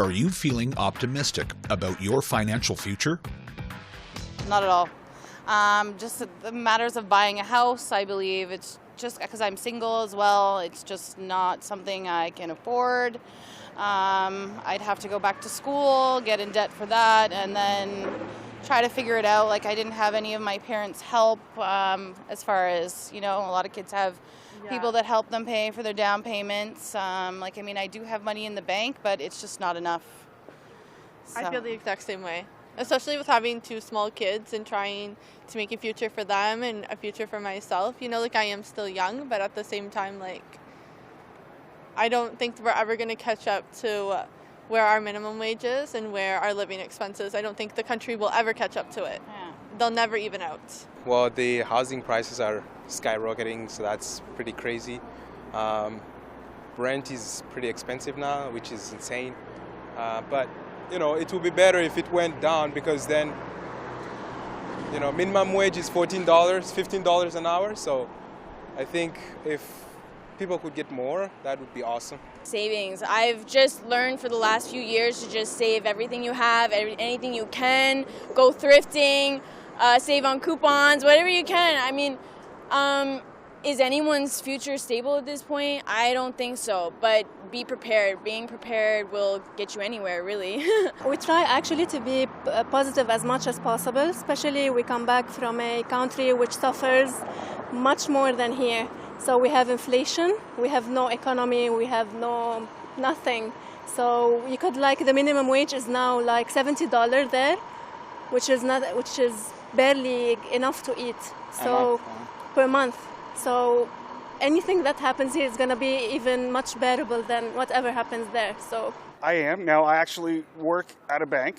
Are you feeling optimistic about your financial future? Not at all. Just the matters of buying a house, I believe it's just because I'm single as well. It's just not something I can afford. I'd have to go back to school, get in debt for that, and then try to figure it out. Like, I didn't have any of my parents' help as far as, a lot of kids have people that help them pay for their down payments. I do have money in the bank, but it's just not enough. So. I feel the exact same way, especially with having two small kids and trying to make a future for them and a future for myself. I am still young, but at the same time, I don't think we're ever going to catch up to where our minimum wage is and where our living expenses. I don't think the country will ever catch up to it. Yeah. They'll never even out. Well, the housing prices are skyrocketing, so that's pretty crazy. Rent is pretty expensive now, which is insane. But it would be better if it went down, because then, minimum wage is $14, $15 an hour. So I think if people could get more, that would be awesome. Savings. I've just learned for the last few years to just save everything you have, anything you can, go thrifting, save on coupons, whatever you can. Is anyone's future stable at this point? I don't think so, but be prepared. Being prepared will get you anywhere, really. We try actually to be positive as much as possible, especially we come back from a country which suffers much more than here. So we have inflation, we have no economy, we have nothing. So you could the minimum wage is now $70 there, which is barely enough to eat. So per month. So anything that happens here is going to be even much bearable than whatever happens there. So I am. Now I actually work at a bank,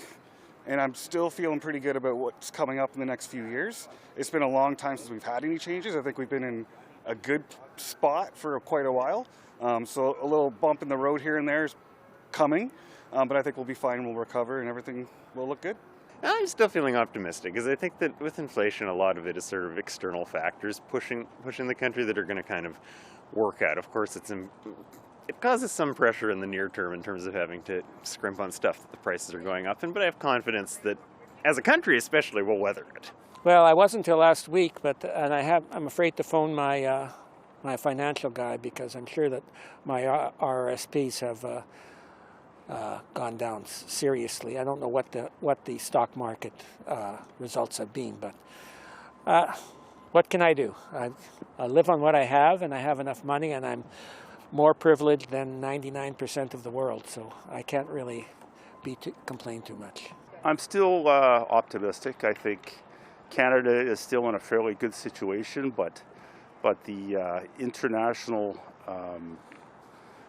and I'm still feeling pretty good about what's coming up in the next few years. It's been a long time since we've had any changes. I think we've been in a good spot for quite a while. So a little bump in the road here and there is coming, but I think we'll be fine, we'll recover, and everything will look good. I'm still feeling optimistic, because I think that with inflation, a lot of it is sort of external factors pushing the country that are going to kind of work out. Of course, it causes some pressure in the near term in terms of having to scrimp on stuff that the prices are going up in, but I have confidence that, as a country especially, we'll weather it. Well, I wasn't until last week, I'm afraid to phone my my financial guy, because I'm sure that my RRSPs have gone down seriously. I don't know what the stock market results have been, but what can I do? I live on what I have, and I have enough money, and I'm more privileged than 99% of the world, so I can't really complain too much. I'm still optimistic. I think Canada is still in a fairly good situation, but the international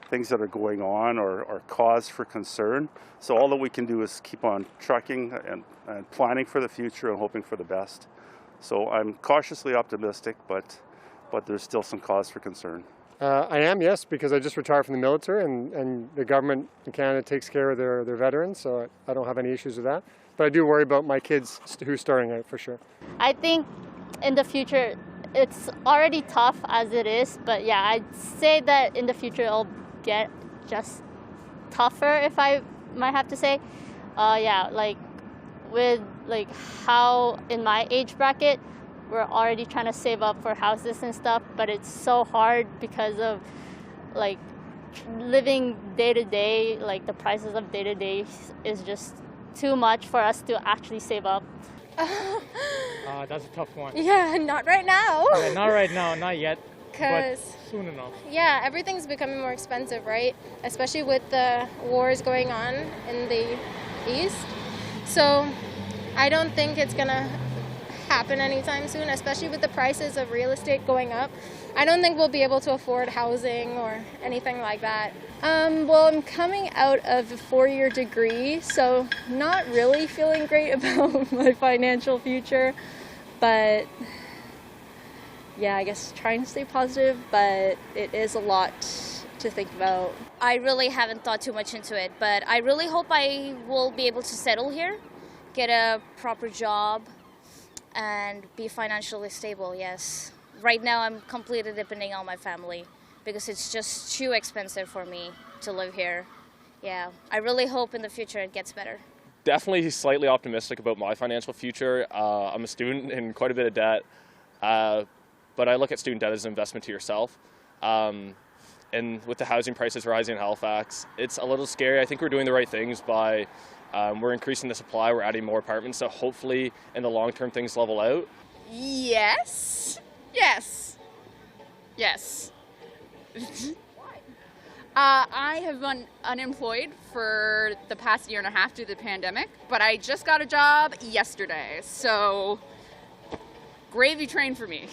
things that are going on are cause for concern. So all that we can do is keep on trucking and planning for the future and hoping for the best. So I'm cautiously optimistic, but there's still some cause for concern. I am, yes, because I just retired from the military, and the government in Canada takes care of their veterans, so I don't have any issues with that. But I do worry about my kids who's starting out, for sure. I think in the future, it's already tough as it is, but yeah, I'd say that in the future it'll get just tougher, if I might have to say. With how in my age bracket, we're already trying to save up for houses and stuff, but it's so hard because of living day to day, the prices of day to day is just too much for us to actually save up. That's a tough one. Yeah, not right now. Not right now, not yet. But soon enough. Yeah, everything's becoming more expensive, right? Especially with the wars going on in the East. So I don't think it's gonna happen anytime soon, especially with the prices of real estate going up. I don't think we'll be able to afford housing or anything like that. Well, I'm coming out of a 4-year degree, so not really feeling great about my financial future, but yeah, I guess trying to stay positive, but it is a lot to think about. I really haven't thought too much into it, but I really hope I will be able to settle here, get a proper job, and be financially stable, yes. Right now I'm completely depending on my family because it's just too expensive for me to live here. yeah, I really hope in the future it gets better. Definitely slightly optimistic about my financial future. I'm a student in quite a bit of debt, but I look at student debt as an investment to yourself. And with the housing prices rising in Halifax, it's a little scary. I think we're doing the right things by we're increasing the supply, we're adding more apartments, so hopefully in the long term things level out. Yes. Yes. Yes. I have been unemployed for the past year and a half due to the pandemic, but I just got a job yesterday, so gravy train for me.